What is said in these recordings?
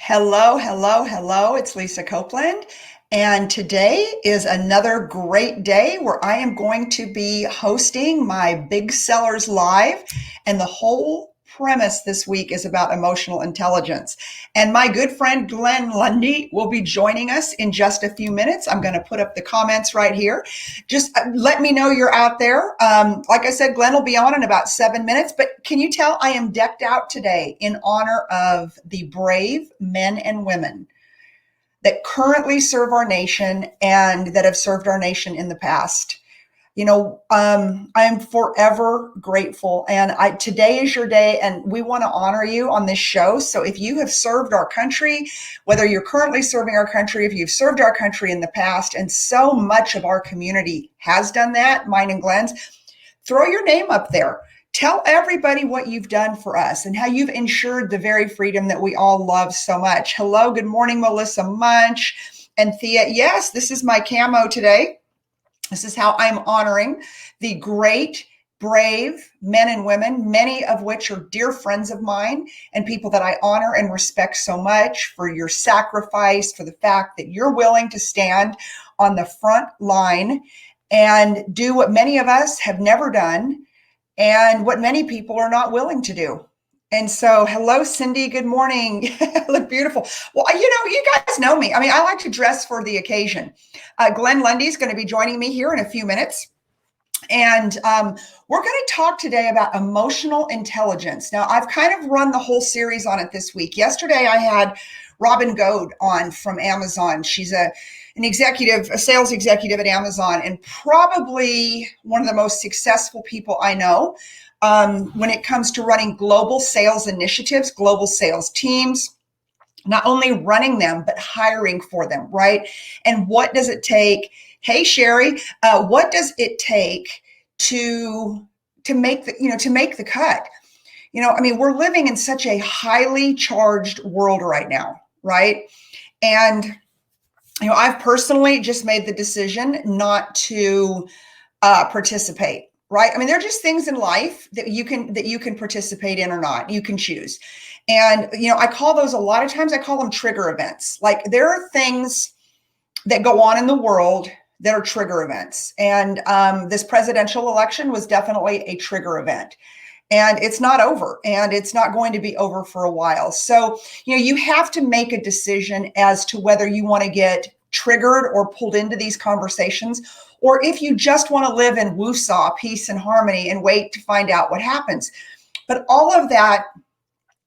Hello, hello, hello. It's Lisa Copeland. And today is another great day where I am going to be hosting my Big Sellers Live. And the whole premise this week is about emotional intelligence. And my good friend Glenn Lundy will be joining us in just a few minutes. I'm going to put up the comments right here. Just let me know you're out there. Like I said, Glenn will be on in about 7 minutes. But can you tell I am decked out today in honor of the brave men and women that currently serve our nation and that have served our nation in the past? I am forever grateful. And today is your day, and we want to honor you on this show. So if you have served our country, whether you're currently serving our country, if you've served our country in the past, and so much of our community has done that, mine and Glenn's, throw your name up there. Tell everybody what you've done for us and how you've ensured the very freedom that we all love so much. Hello, good morning, Melissa Munch and Thea. Yes, this is my camo today. This is how I'm honoring the great, brave men and women, many of which are dear friends of mine and people that I honor and respect so much for your sacrifice, for the fact that you're willing to stand on the front line and do what many of us have never done and what many people are not willing to do. And so, hello, Cindy. Good morning. Look beautiful. Well, you guys know me. I mean, I like to dress for the occasion. Glenn Lundy is going to be joining me here in a few minutes. And we're going to talk today about emotional intelligence. Now, I've kind of run the whole series on it this week. Yesterday, I had Robin Goad on from Amazon. She's a sales executive at Amazon, and probably one of the most successful people I know when it comes to running global sales initiatives, global sales teams, not only running them, but hiring for them, right? And what does it take? Hey, Sherry, what does it take to make the cut? We're living in such a highly charged world right now, right? And I've personally just made the decision not to participate. Right. I mean, there are just things in life that you can participate in or not. You can choose. And, I call those, a lot of times I call them trigger events. Like, there are things that go on in the world that are trigger events. And this presidential election was definitely a trigger event. And it's not over, and it's not going to be over for a while. So, you have to make a decision as to whether you want to get triggered or pulled into these conversations, or if you just want to live in woosah, peace and harmony, and wait to find out what happens. But all of that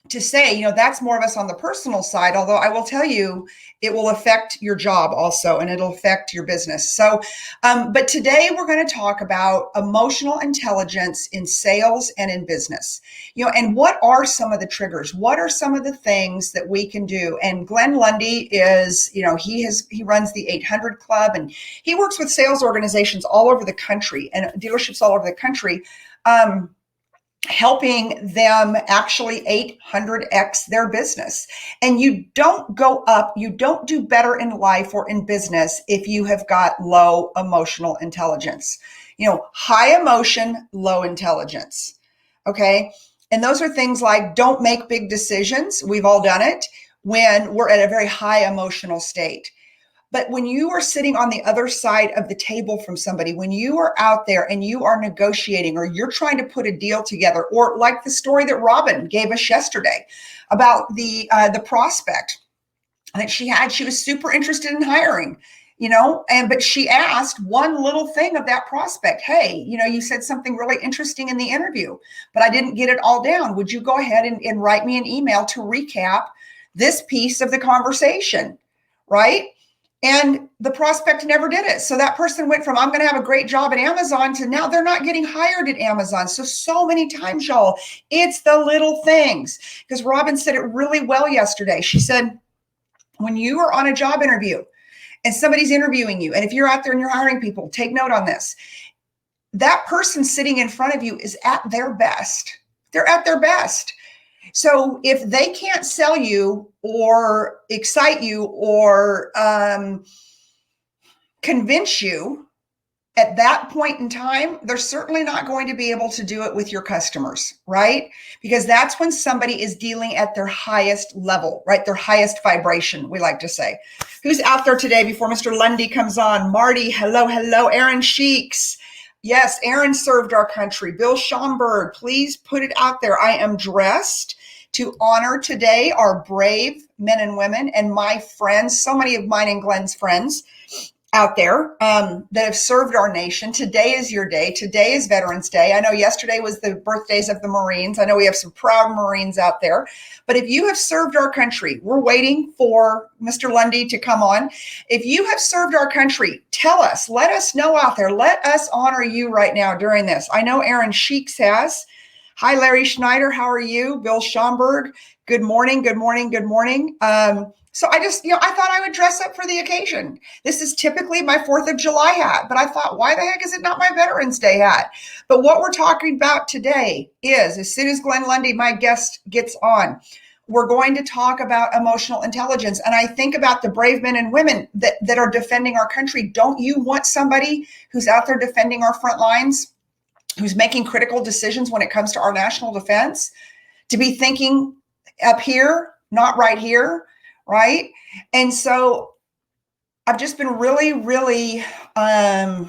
to say, that's more of us on the personal side, although I will tell you, it will affect your job also, and it'll affect your business. So, but today we're going to talk about emotional intelligence in sales and in business, and what are some of the triggers? What are some of the things that we can do? And Glenn Lundy is, he runs the 800 Club, and he works with sales organizations all over the country and dealerships all over the country, helping them actually 800x their business. And you don't go up, you don't do better in life or in business if you have got low emotional intelligence. High emotion, low intelligence. Okay. And those are things like, don't make big decisions. We've all done it when we're at a very high emotional state. But when you are sitting on the other side of the table from somebody, when you are out there and you are negotiating, or you're trying to put a deal together, or like the story that Robin gave us yesterday about the prospect that she was super interested in hiring, but she asked one little thing of that prospect. Hey, you said something really interesting in the interview, but I didn't get it all down. Would you go ahead and write me an email to recap this piece of the conversation, right? And the prospect never did it. So that person went from, I'm going to have a great job at Amazon, to now they're not getting hired at Amazon. So many times, y'all, it's the little things. Because Robin said it really well yesterday. She said, when you are on a job interview and somebody's interviewing you, and if you're out there and you're hiring people, take note on this. That person sitting in front of you is at their best. They're at their best. So if they can't sell you or excite you or convince you at that point in time, they're certainly not going to be able to do it with your customers, right? Because that's when somebody is dealing at their highest level, right? Their highest vibration, we like to say. Who's out there today before Mr. Lundy comes on? Marty, hello, hello. Aaron Sheeks. Yes, Aaron served our country. Bill Schomburg, please put it out there. I am dressed to honor today our brave men and women and my friends, so many of mine and Glenn's friends out there that have served our nation. Today is your day. Today is Veterans Day. I know yesterday was the birthdays of the Marines. I know we have some proud Marines out there. But if you have served our country, we're waiting for Mr. Lundy to come on. If you have served our country, tell us, let us know out there. Let us honor you right now during this. I know Aaron Sheeks has. Hi, Larry Schneider. How are you? Bill Schomburg. Good morning. Good morning. Good morning. So I just, I thought I would dress up for the occasion. This is typically my 4th of July hat, but I thought, why the heck is it not my Veterans Day hat? But what we're talking about today is, as soon as Glenn Lundy, my guest, gets on, we're going to talk about emotional intelligence. And I think about the brave men and women that are defending our country. Don't you want somebody who's out there defending our front lines, who's making critical decisions when it comes to our national defense, to be thinking up here, not right here? Right. And so I've just been really, really, I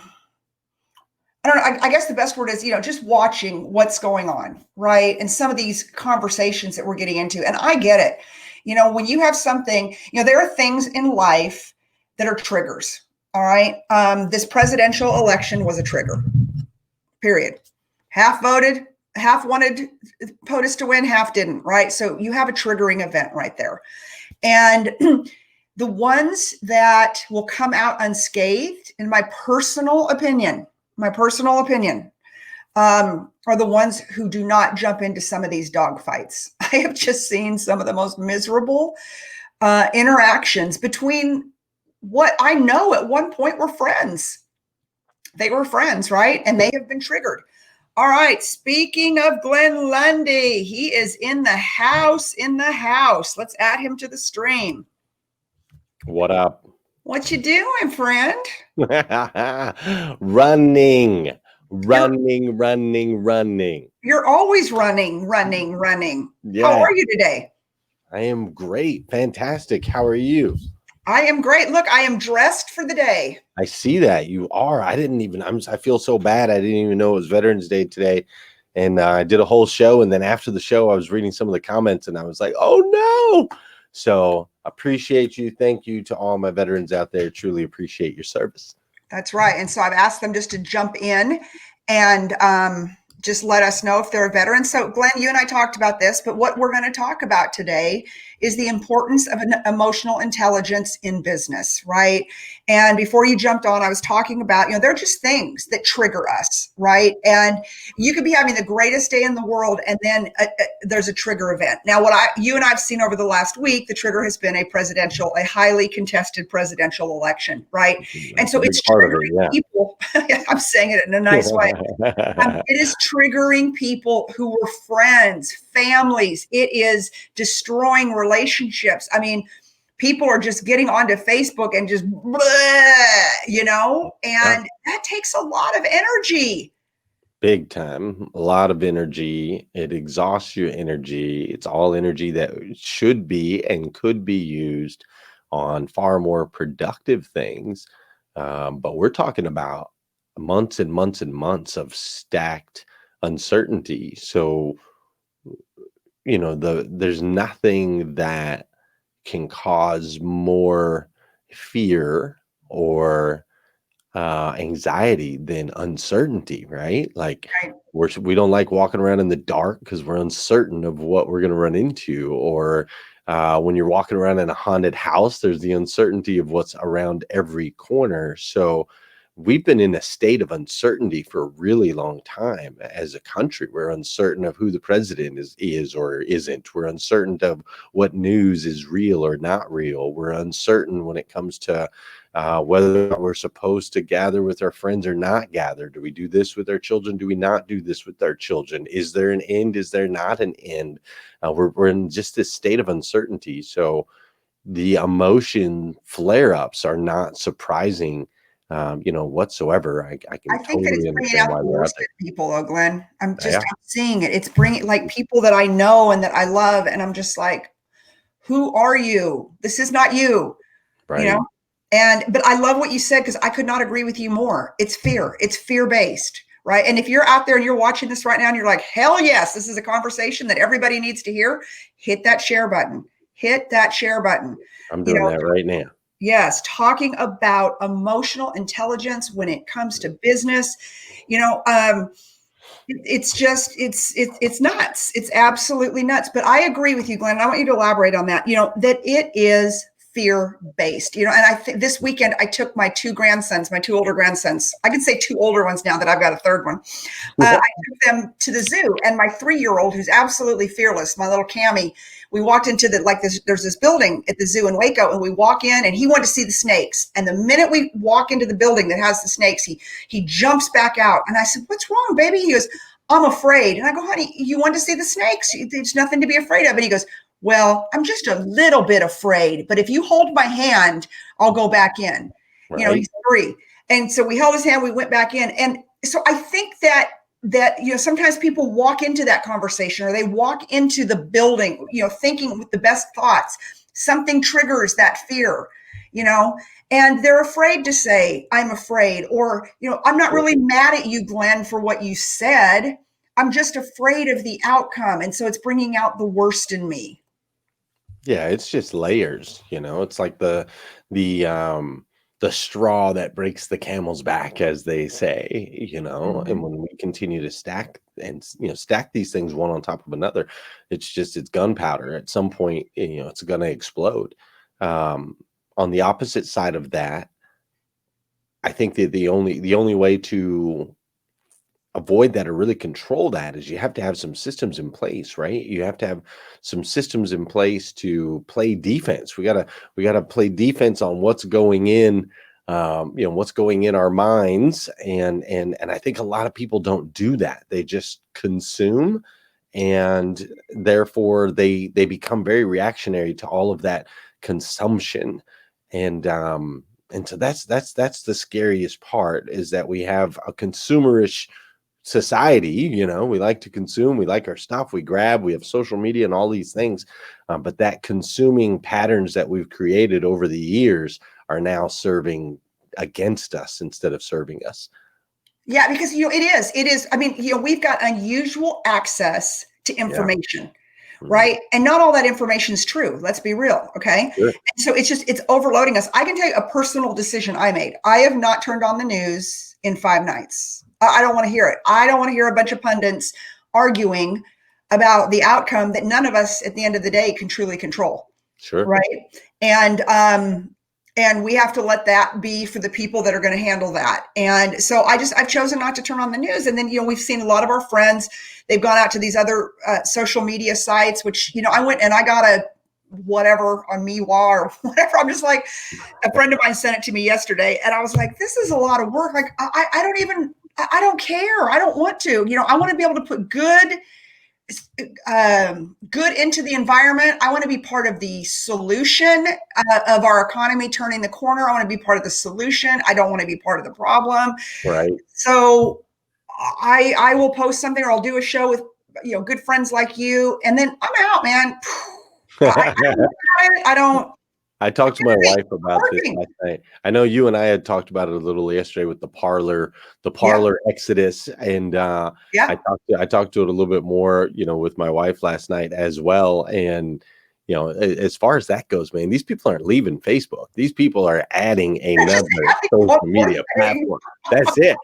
don't know, I guess the best word is, just watching what's going on. Right. And some of these conversations that we're getting into. And I get it. When you have something, there are things in life that are triggers. All right. This presidential election was a trigger, period. Half voted, half wanted POTUS to win, half didn't. Right. So you have a triggering event right there. And the ones that will come out unscathed, in my personal opinion, are the ones who do not jump into some of these dogfights. I have just seen some of the most miserable interactions between what I know at one point were friends. They were friends, right? And they have been triggered. All right. Speaking of Glenn Lundy, he is in the house. Let's add him to the stream. What up? What you doing, friend? Running. You're always running. Yeah. How are you today? I am great. Fantastic. How are you? I am great. Look, I am dressed for the day. I see that you are. I feel so bad. I didn't even know it was Veterans Day today. And I did a whole show. And then after the show, I was reading some of the comments and I was like, oh no. So appreciate you. Thank you to all my veterans out there. Truly appreciate your service. That's right. And so I've asked them just to jump in and just let us know if they're a veteran. So Glenn, you and I talked about this, but what we're going to talk about today is the importance of an emotional intelligence in business, right? And before you jumped on, I was talking about, they're just things that trigger us, right? And you could be having the greatest day in the world, and then there's a trigger event. Now, you and I've seen over the last week, the trigger has been a highly contested presidential election, right? And so it's triggering people. I'm saying it in a nice way. It is triggering people who were friends, families. It is destroying relationships. I mean, people are just getting onto Facebook and just, and that takes a lot of energy. Big time. A lot of energy. It exhausts your energy. It's all energy that should be and could be used on far more productive things. But we're talking about months and months and months of stacked uncertainty. So, there's nothing that can cause more fear or anxiety than uncertainty, right? Like we don't like walking around in the dark because we're uncertain of what we're going to run into. Or when you're walking around in a haunted house, there's the uncertainty of what's around every corner. So we've been in a state of uncertainty for a really long time as a country. We're uncertain of who the president is or isn't. We're uncertain of what news is real or not real. We're uncertain when it comes to whether we're supposed to gather with our friends or not gather. Do we do this with our children? Do we not do this with our children? Is there an end? Is there not an end? We're in just this state of uncertainty. So the emotion flare-ups are not surprising whatsoever. I I can think that it's totally bringing understand out why the they're out worst there. in people, though, Glenn. Yeah, I'm seeing it. It's bringing like people that I know and that I love, and I'm just like, who are you? This is not you, you right. know? And but I love what you said because I could not agree with you more. It's fear. It's fear-based, right? And if you're out there and you're watching this right now and you're like, hell yes, this is a conversation that everybody needs to hear, hit that share button. Hit that share button. I'm You doing know, that right now. yes, talking about emotional intelligence when it comes to business, you know, it's just it's nuts. It's absolutely nuts. But I agree with you, Glenn. I want you to elaborate on that. That it is fear based. And I think this weekend I took my two grandsons, my two older grandsons. I can say two older ones now that I've got a third one. I took them to the zoo, and my 3-year-old, who's absolutely fearless, my little Cammy, we walked into there's this building at the zoo in Waco, and we walk in, and he wanted to see the snakes. And the minute we walk into the building that has the snakes, he jumps back out. And I said, "What's wrong, baby?" He goes, "I'm afraid." And I go, "Honey, you want to see the snakes? There's nothing to be afraid of." And he goes, "Well, I'm just a little bit afraid, but if you hold my hand, I'll go back in." Right. He's 3. And so we held his hand, we went back in. And so I think that sometimes people walk into that conversation, or they walk into the building, thinking with the best thoughts. Something triggers that fear, you know and they're afraid to say, "I'm afraid," or, "I'm not really mad at you, Glenn, for what you said. I'm just afraid of the outcome, and so it's bringing out the worst in me." Yeah, it's just layers, It's like the straw that breaks the camel's back, as they say. And Mhm. when we continue to stack and stack these things one on top of another, it's gunpowder. At some point, it's gonna explode. Um, on the opposite side of that, I think that the only way to avoid that or really control that is you have to have some systems in place, right? You have to have some systems in place to play defense. We gotta play defense on what's going in, what's going in our minds, and I think a lot of people don't do that. They just consume, and therefore they become very reactionary to all of that consumption, and so that's the scariest part, is that we have a consumerish society. We like to consume, we like our stuff, we grab, we have social media and all these things, but that consuming patterns that we've created over the years are now serving against us instead of serving us. Yeah, because it is. I mean, we've got unusual access to Yeah. information, Mhm. right? And not all that information is true. Let's be real, okay? Sure. And so it's overloading us. I can tell you a personal decision I made. I have not turned on the news in 5 nights. I don't want to hear it. I don't want to hear a bunch of pundits arguing about the outcome that none of us at the end of the day can truly control, Sure. right? And we have to let that be for the people that are going to handle that. And so I've chosen not to turn on the news. And then we've seen a lot of our friends, they've gone out to these other social media sites, which I went and I got a whatever on Miwa or whatever. I'm just like, a friend of mine sent it to me yesterday, and I was like, this is a lot of work. Like, I don't even, I don't care. I don't want to. I want to be able to put good into the environment. I want to be part of the solution of our economy turning the corner. I want to be part of the solution. I don't want to be part of the problem. Right. So I will post something, or I'll do a show with good friends like you, and then I'm out, man. I don't. I talked to my It's wife about this working. last night. I know you and I had talked about it a little yesterday with the Yeah, parlor exodus, and I yeah. talked to it a little bit more, with my wife last night as well. And as far as that goes, man, these people aren't leaving Facebook. These people are adding That's just another adding social one more media thing. platform. That's it.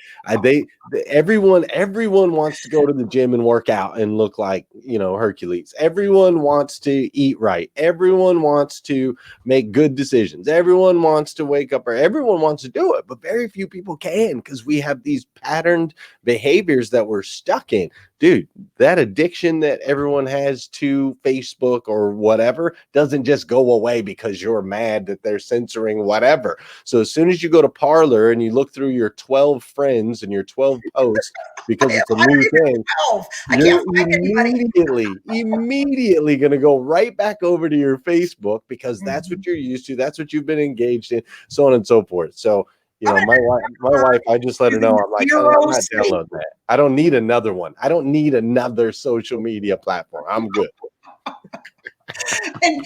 Everyone wants to go to the gym and work out and look like Hercules. Everyone wants to eat right. Everyone wants to make good decisions. Everyone wants to wake up, or everyone wants to do it, but very few people can, because we have these patterned behaviors that we're stuck in. Dude, that addiction that everyone has to Facebook or whatever doesn't just go away because you're mad that they're censoring whatever. So as soon as you go to Parlor and you look through your 12 friends and your 12 posts because it's a I don't new even thing, 12. I you're can't find anybody. immediately going to go right back over to your Facebook, because that's what Mhm. you're used to. That's what you've been engaged in, so on and so forth. So I'm gonna My wife, I just let her know, I'm like, "Oh, I'm zero not sleep. downloading that. I don't need another one. I don't need another social media platform. I'm good." And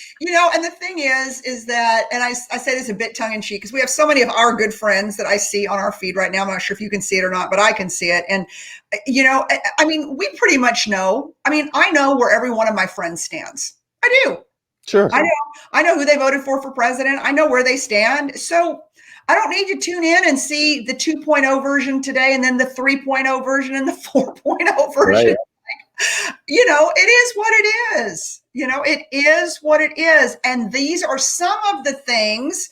and the thing is that, and I say this a bit tongue in cheek because we have so many of our good friends that I see on our feed right now. I'm not sure if you can see it or not, but I can see it. And I mean, we pretty much know. I mean, I know where every one of my friends stands. I do. Sure. I know who they voted for president. I know where they stand. So I don't need to tune in and see the 2.0 version today and then the 3.0 version and the 4.0 version. Right. It is what it is. It is what it is. And these are some of the things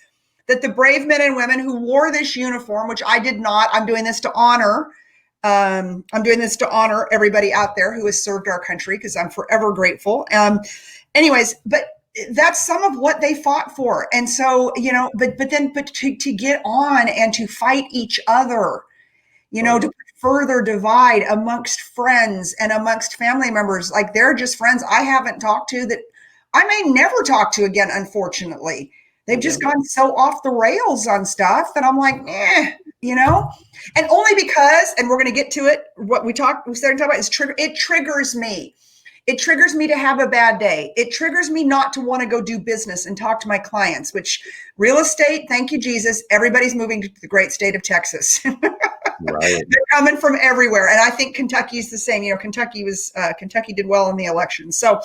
that the brave men and women who wore this uniform, which I did not, I'm doing this to honor. I'm doing this to honor everybody out there who has served our country because I'm forever grateful. Anyways, but that's some of what they fought for. And so, but to get on and to fight each other, to further divide amongst friends and amongst family members. Like they're just friends I haven't talked to that I may never talk to again, unfortunately. They've just gone so off the rails on stuff that I'm like, and only because, and we're going to get to it, what we started talking about is it triggers me. It triggers me to have a bad day. It triggers me not to want to go do business and talk to my clients, which real estate, thank you, Jesus, everybody's moving to the great state of Texas. Right. They're coming from everywhere. And I think Kentucky is the same. Kentucky did well in the election. So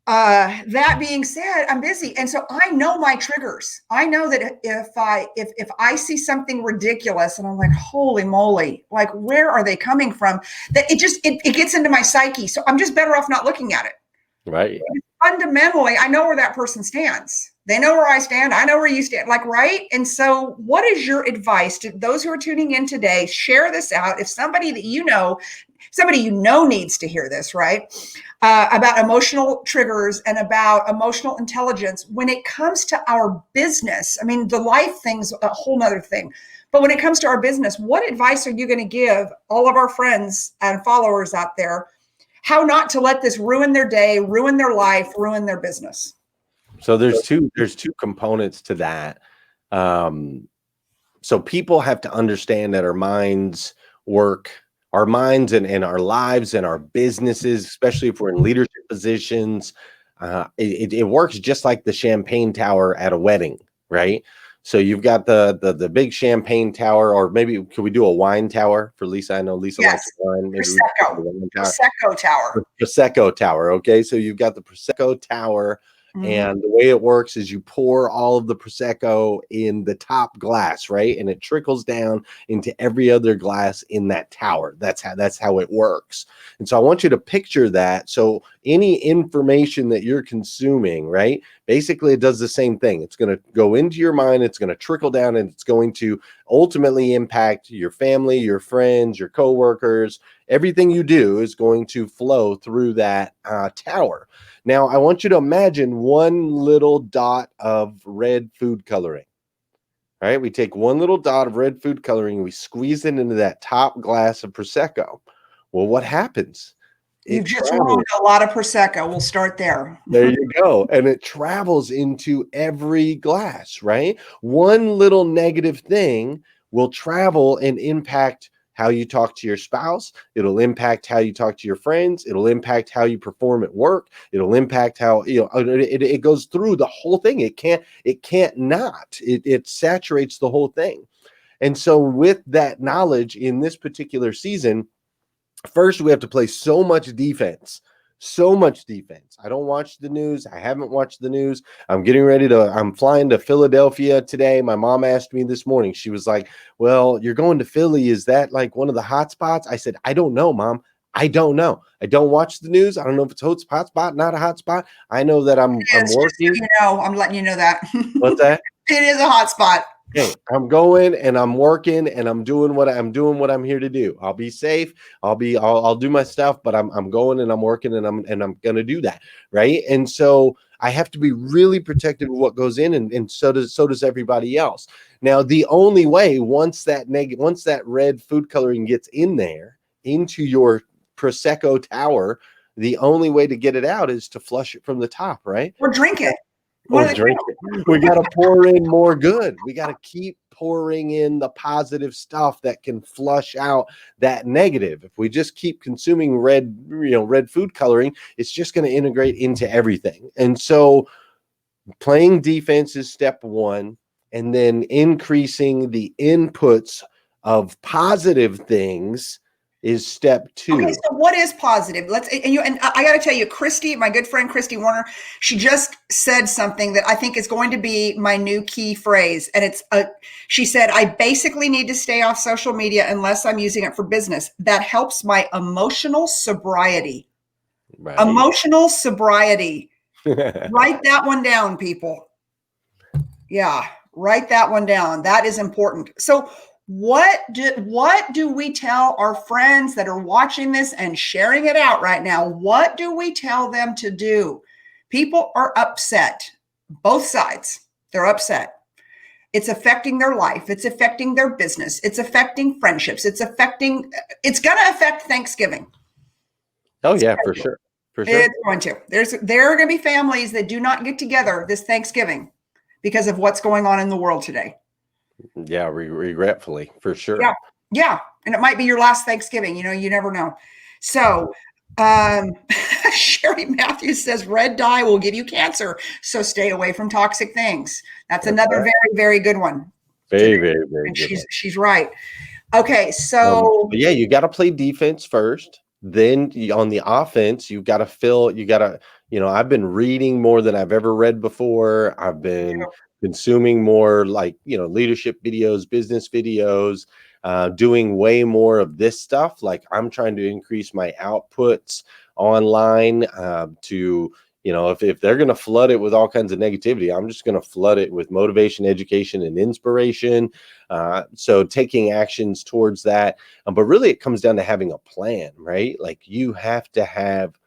that being said, I'm busy. And so I know my triggers. I know that if I see something ridiculous and I'm like, holy moly, like where are they coming from? That it gets into my psyche. So I'm just better off not looking at it. Right. Fundamentally, I know where that person stands. They know where I stand. I know where you stand. Like, right? And so what is your advice to those who are tuning in today? Share this out. If somebody needs to hear this, right? About emotional triggers and about emotional intelligence when it comes to our business. I mean, the life thing's a whole nother thing. But when it comes to our business, what advice are you going to give all of our friends and followers out there? How not to let this ruin their day, ruin their life, ruin their business? So there's two components to that. So people have to understand that our minds and our lives and our businesses, especially if we're in leadership positions, it works just like the champagne tower at a wedding, right? So you've got the big champagne tower, or maybe could we do a wine tower for Lisa? I know Lisa likes wine. Maybe Prosecco tower. Prosecco tower. Okay, so you've got the Prosecco tower. Mm-hmm. And the way it works is you pour all of the Prosecco in the top glass, right? And it trickles down into every other glass in that tower. That's how it works. And so I want you to picture that. So any information that you're consuming, right? Basically, it does the same thing. It's going to go into your mind. It's going to trickle down, and it's going to ultimately impact your family, your friends, your coworkers. Everything you do is going to flow through that tower. Now, I want you to imagine one little dot of red food coloring. All right, we take one little dot of red food coloring, and we squeeze it into that top glass of Prosecco. Well, what happens? You've just ruined a lot of Prosecco. We'll start there. There you go. And it travels into every glass, right? One little negative thing will travel and impact how you talk to your spouse. It'll impact how you talk to your friends. It'll impact how you perform at work. It'll impact how, it goes through the whole thing. It can't not. It saturates the whole thing. And so with that knowledge in this particular season, first we have to play so much defense. I don't watch the news. I haven't watched the news. I'm flying to Philadelphia today. My mom asked me this morning. She was like, well, you're going to Philly. Is that like one of the hot spots? I said, I don't know, Mom. I don't know. I don't watch the news. I don't know if it's a hot spot, not a hot spot. I know that I'm working. I'm letting you know that. What's that? It is a hot spot. Hey, I'm going and I'm working and I'm doing what I'm here to do. I'll be safe. I'll do my stuff, but I'm going and I'm working and I'm going to do that. Right. And so I have to be really protective of what goes in, and so does everybody else. Now, the only way once that red food coloring gets in there into your Prosecco tower, the only way to get it out is to flush it from the top, right? Or drink it. What or do they drink do? it. We got to pour in more good. We got to keep pouring in the positive stuff that can flush out that negative. If we just keep consuming red food coloring, it's just going to integrate into everything. And so playing defense is step one, and then increasing the inputs of positive things is step Okay, two. so what is positive? And I got to tell you, Christy, my good friend Christy Warner, she just said something that I think is going to be my new key phrase, and she said, "I basically need to stay off social media unless I'm using it for business. That helps my emotional sobriety." Right. Emotional sobriety. Write that one down, people. Yeah, write that one down. That is important. So what do we tell our friends that are watching this and sharing it out right now? What do we tell them to do? People are upset. Both sides. They're upset. It's affecting their life. It's affecting their business. It's affecting friendships. It's going to affect Thanksgiving. Oh yeah, for sure. For sure. It's going to. There are going to be families that do not get together this Thanksgiving because of what's going on in the world today. Yeah, regretfully, for sure. Yeah. Yeah. And it might be your last Thanksgiving. You never know. So, um, Sherry Matthews says red dye will give you cancer. So stay away from toxic things. That's That's another right. very, very good one Very, today. very, very And good one. she's right. Okay. So, But yeah, you got to play defense first. Then on the offense, I've been reading more than I've ever read before. I've been consuming more like, leadership videos, business videos, doing way more of this stuff. Like I'm trying to increase my outputs online if they're going to flood it with all kinds of negativity, I'm just going to flood it with motivation, education, and inspiration. So taking actions towards that. But really, it comes down to having a plan, right? Like you have to have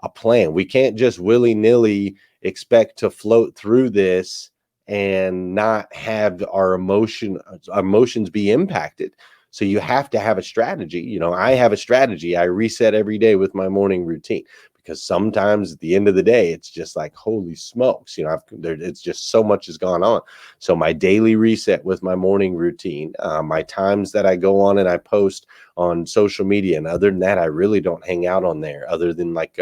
a plan. We can't just willy-nilly expect to float through this and not have our emotions be impacted. So you have to have a strategy. I have a strategy. I reset every day with my morning routine because sometimes at the end of the day, it's just like, holy smokes, it's just so much has gone on. So my daily reset with my morning routine, my times that I go on and I post on social media. And other than that, I really don't hang out on there other than like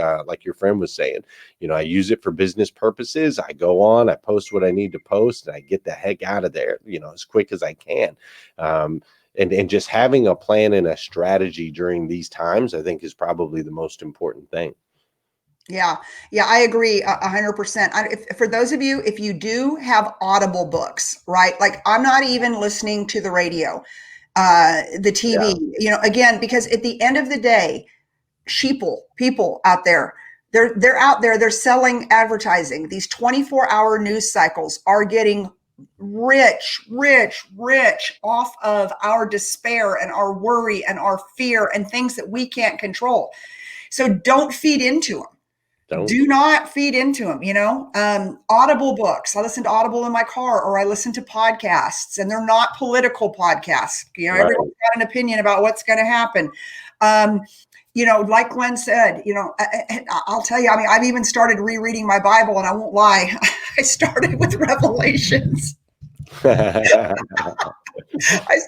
your friend was saying, I use it for business purposes. I go on, I post what I need to post and I get the heck out of there, as quick as I can. And just having a plan and a strategy during these times, I think is probably the most important thing. yeah, yeah, I agree 100%. For those of you, if you do have Audible books, right? Like I'm not even listening to the radio, the Yeah. TV, again, because at the end of the day, people out there, they're out there, they're selling advertising. These 24-hour news cycles are getting rich off of our despair and our worry and our fear and things that we can't control. So don't feed into them. Don't. Do not feed into them. Audible books. I listen to Audible in my car, or I listen to podcasts, and they're not political podcasts. Right. Everyone's got an opinion about what's going to happen. Like Glenn said, I'll tell you, I mean, I've even started rereading my Bible, and I won't lie, I started with Revelations. I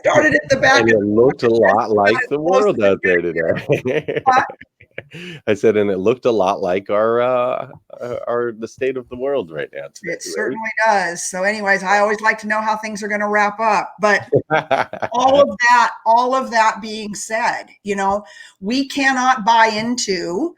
started at the back. And it looked a lot like the world out there today. I said, and it looked a lot like the state of the world right now today. It certainly does. So, anyways, I always like to know how things are going to wrap up. But all of that being said, we cannot buy into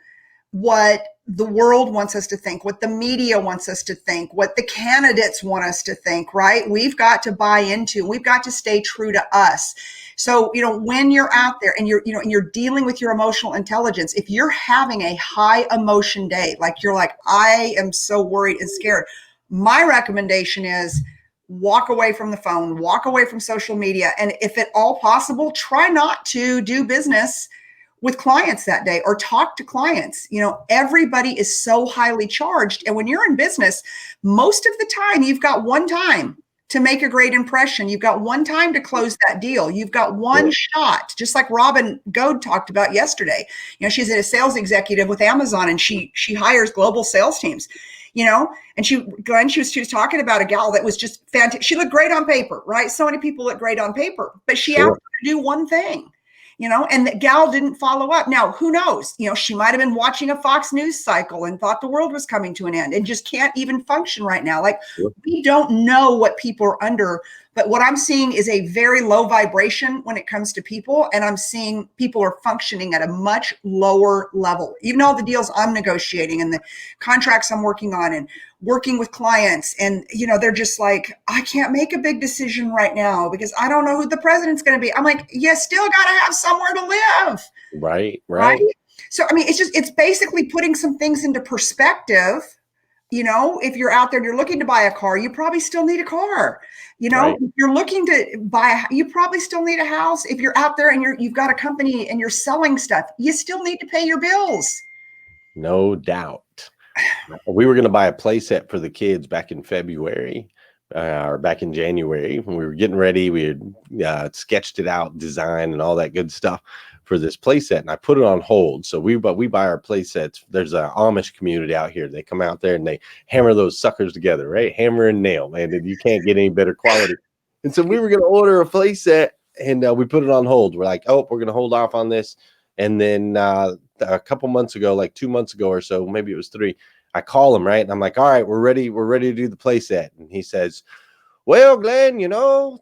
what the world wants us to think, what the media wants us to think, what the candidates want us to think, right? We've got to stay true to us. So, when you're out there and you're dealing with your emotional intelligence, if you're having a high emotion day, like you're like, I am so worried and scared, my recommendation is walk away from the phone, walk away from social media. And if at all possible, try not to do business with clients that day or talk to clients. Everybody is so highly charged. And when you're in business, most of the time you've got one time to make a great impression. You've got one time to close that deal. You've got one shot, just like Robin Goad talked about yesterday. She's a sales executive with Amazon and she hires global sales teams. And Glenn, she was talking about a gal that was just fantastic. She looked great on paper, right? So many people look great on paper, but she asked Sure. her to do one thing, and the gal didn't follow up. Now, who knows? She might have been watching a Fox News cycle and thought the world was coming to an end and just can't even function right now. Like, Sure. we don't know what people are under, but what I'm seeing is a very low vibration when it comes to people. And I'm seeing people are functioning at a much lower level. Even all the deals I'm negotiating and the contracts I'm working on and working with clients, and they're just like, I can't make a big decision right now because I don't know who the president's going to be. I'm like, you still got to have somewhere to live, Right. right? Right. So I mean, it's basically putting some things into perspective. If you're out there and you're looking to buy a car, you probably still need a car. Right. If you're looking to you probably still need a house. If you're out there and you've got a company and you're selling stuff, you still need to pay your bills. No doubt. We were going to buy a play set for the kids back in February, or back in January when we were getting ready. We had sketched it out, design, and all that good stuff for this play set, and I put it on hold. So we buy our play sets. There's an Amish community out here. They come out there and they hammer those suckers together, right? Hammer and nail, man. And you can't get any better quality. And so we were going to order a play set, and we put it on hold. We're like, oh, we're going to hold off on this. And then a couple months ago, like 2 months ago or so, maybe it was 3, I call him, right? And I'm like, all right, we're ready to do the play set. And he says, well, Glenn,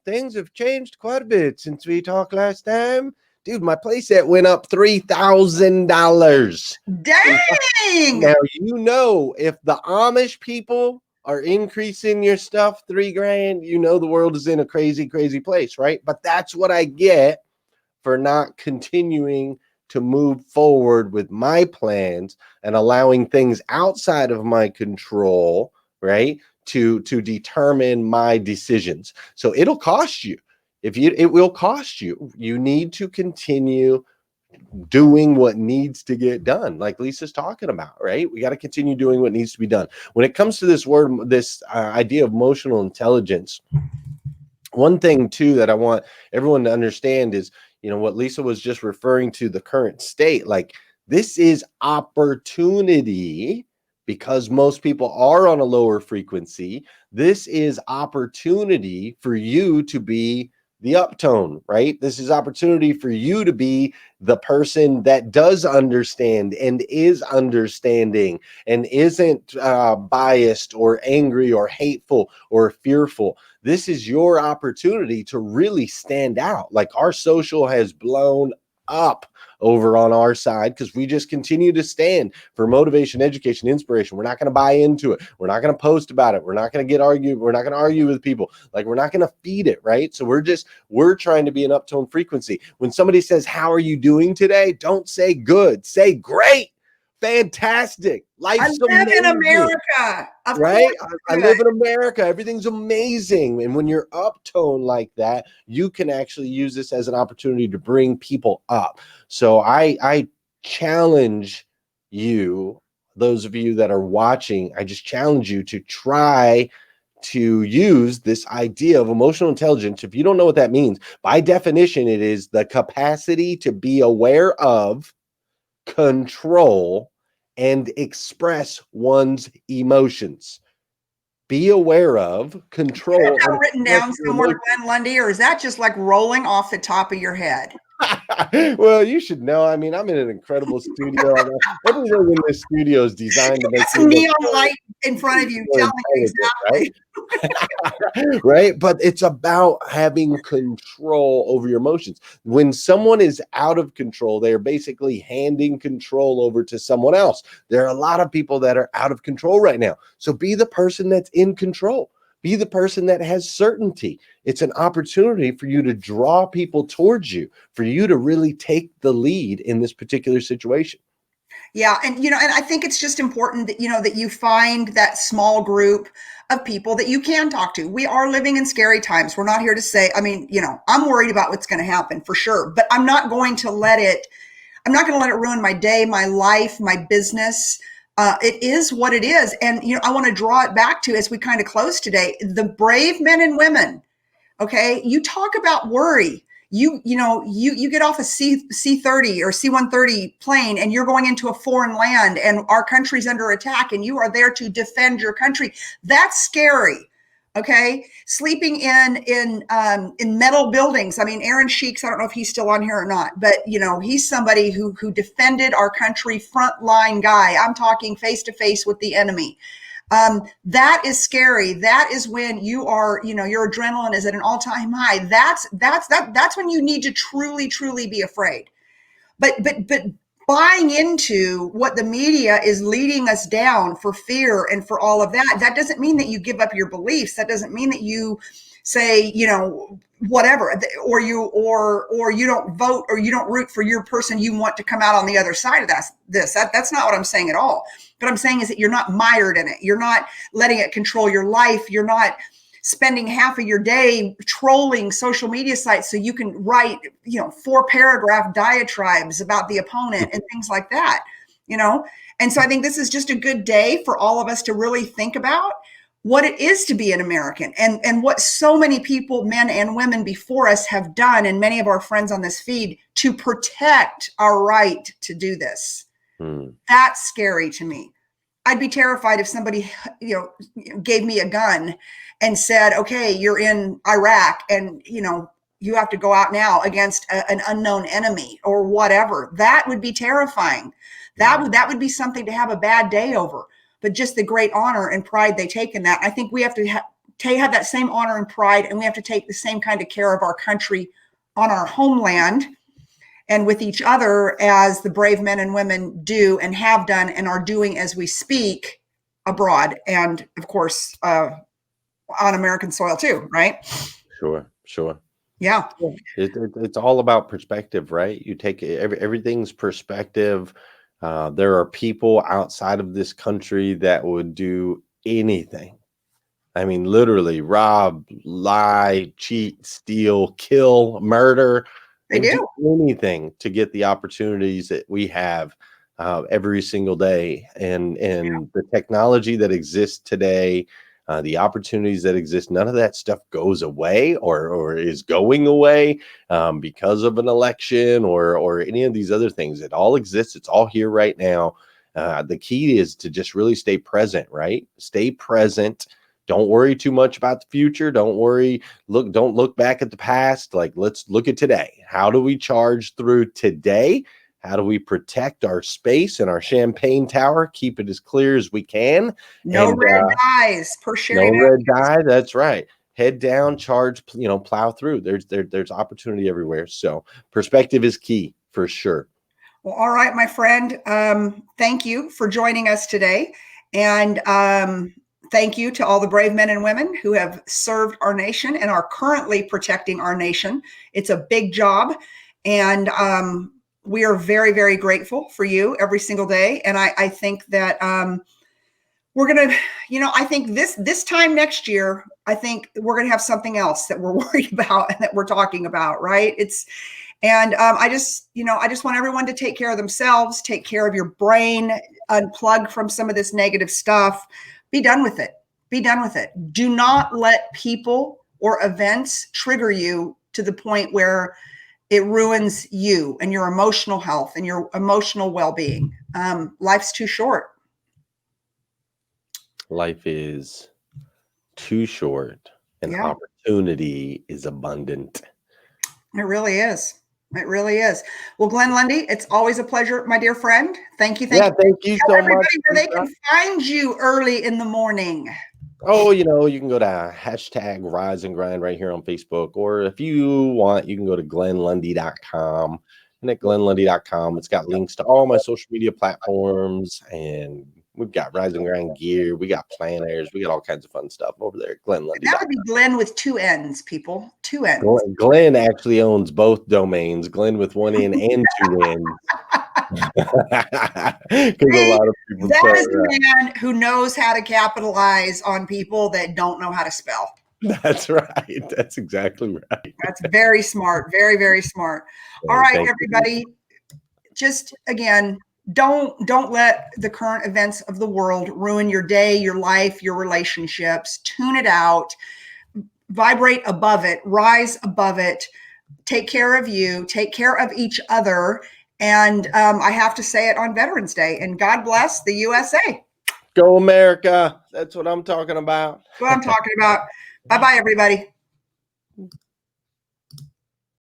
things have changed quite a bit since we talked last time. Dude, my play set went up $3,000. Dang! Now, if the Amish people are increasing your stuff $3,000, the world is in a crazy, crazy place, right? But that's what I get for not continuing to move forward with my plans and allowing things outside of my control, right, to determine my decisions. So it'll cost you. It will cost you. You need to continue doing what needs to get done, like Lisa's talking about, right? We got to continue doing what needs to be done. When it comes to this idea of emotional intelligence, one thing too that I want everyone to understand is, what Lisa was just referring to, the current state. Like, this is opportunity, because most people are on a lower frequency. This is opportunity for you to be the uptone, right? This is opportunity for you to be the person that does understand and is understanding and isn't biased or angry or hateful or fearful. This is your opportunity to really stand out. Like, our social has blown up over on our side because we just continue to stand for motivation, education, inspiration. We're not going to buy into it. We're not going to post about it. We're not going to get argued. We're not going to argue with people. Like, we're not going to feed it, right? So we're trying to be an uptone frequency. When somebody says, how are you doing today? Don't say good. Say great. Fantastic. I Life's live in amazing. America. Of Right? course I it's live good. in America. Everything's amazing. And when you're uptone like that, you can actually use this as an opportunity to bring people up. So I challenge you, those of you that are watching, I just challenge you to try to use this idea of emotional intelligence. If you don't know what that means, by definition, it is the capacity to be aware of, control, and express one's emotions. Be aware of, Do you have control, and that written express down your somewhere, emotions. Glenn Lundy, or is that just like rolling off the top of your head? Well, you should know. I mean, I'm in an incredible studio. Everything in this studio is designed to You make got me some look neon light in front of you more telling you intelligent, exactly. right? Right? But it's about having control over your emotions. When someone is out of control, they are basically handing control over to someone else. There are a lot of people that are out of control right now. So be the person that's in control. Be the person that has certainty. It's an opportunity for you to draw people towards you, for you to really take the lead in this particular situation. Yeah, and and I think it's just important that that you find that small group of people that you can talk to. We are living in scary times. We're not here to say, I mean, I'm worried about what's going to happen for sure, but I'm not going to let it ruin my day, my life, my business. It is what it is. And I want to draw it back to, as we kind of close today, the brave men and women. Okay, you talk about worry. You get off a C-30 or C-130 plane and you're going into a foreign land and our country's under attack and you are there to defend your country. That's scary. Okay, sleeping in metal buildings. I mean, Aaron Sheeks, I don't know if he's still on here or not, but he's somebody who defended our country, frontline guy. I'm talking face to face with the enemy. That is scary. That is when you are, your adrenaline is at an all-time high. That's when you need to truly, truly be afraid. But buying into what the media is leading us down for fear and for all of that, that doesn't mean that you give up your beliefs. That doesn't mean that you say, whatever, or you don't vote or you don't root for your person you want to come out on the other side of that's not what I'm saying at all. But I'm saying is that you're not mired in it. You're not letting it control your life. You're not spending half of your day trolling social media sites so you can write, 4-paragraph diatribes about the opponent and things like that, And so I think this is just a good day for all of us to really think about what it is to be an American and what so many people, men and women before us have done, and many of our friends on this feed, to protect our right to do this. That's scary to me. I'd be terrified if somebody, gave me a gun and said, okay, you're in Iraq and, you have to go out now against an unknown enemy or whatever. That would be terrifying. That would be something to have a bad day over. But just the great honor and pride they take in that. I think we have to have that same honor and pride, and we have to take the same kind of care of our country on our homeland and with each other as the brave men and women do and have done and are doing as we speak abroad. And of course, on American soil too, right? Sure. Yeah. It's all about perspective, right? You take everything's perspective. There are people outside of this country that would do anything. I mean, literally rob, lie, cheat, steal, kill, murder. They do anything to get the opportunities that we have every single day. And the technology that exists today, the opportunities that exist, none of that stuff goes away or is going away because of an election or any of these other things. It all exists. It's all here right now. The key is to just really stay present, right? Stay present. Don't worry too much about the future. Don't look back at the past. Like, let's look at today. How do we charge through today? How do we protect our space and our champagne tower? Keep it as clear as we can. No red dyes per share. No red dye. That's right. Head down, charge, plow through. There's opportunity everywhere. So perspective is key for sure. Well, all right, my friend. Thank you for joining us today. And thank you to all the brave men and women who have served our nation and are currently protecting our nation. It's a big job. And we are very, very grateful for you every single day. And I think that we're going to, I think this time next year, I think we're going to have something else that we're worried about and that we're talking about, right? I just want everyone to take care of themselves, take care of your brain, unplug from some of this negative stuff. Be done with it. Be done with it. Do not let people or events trigger you to the point where it ruins you and your emotional health and your emotional well-being. Life's too short. Life is too short and opportunity is abundant. It really is. It really is. Well, Glenn Lundy, it's always a pleasure, my dear friend. Thank you. Thank you so much. Where they can find you early in the morning. Oh, you can go to hashtag Rise and Grind right here on Facebook. Or if you want, you can go to glennlundy.com. And at glennlundy.com, it's got links to all my social media platforms. And we've got Rise and Grind gear. We got planners. We got all kinds of fun stuff over there at glennlundy.com. That would be Glenn with 2 N's, people. 2 N's. Glenn actually owns both domains. Glenn with 1 N and 2 N's. That is a man who knows how to capitalize on people that don't know how to spell. That's right. That's exactly right. That's very smart. Very, very smart. All right, everybody. Just again, don't let the current events of the world ruin your day, your life, your relationships. Tune it out. Vibrate above it. Rise above it. take care of you, take care of each other. And I have to say it on Veterans Day. And God bless the USA. Go America. That's what I'm talking about. That's what I'm talking about. Bye bye, everybody.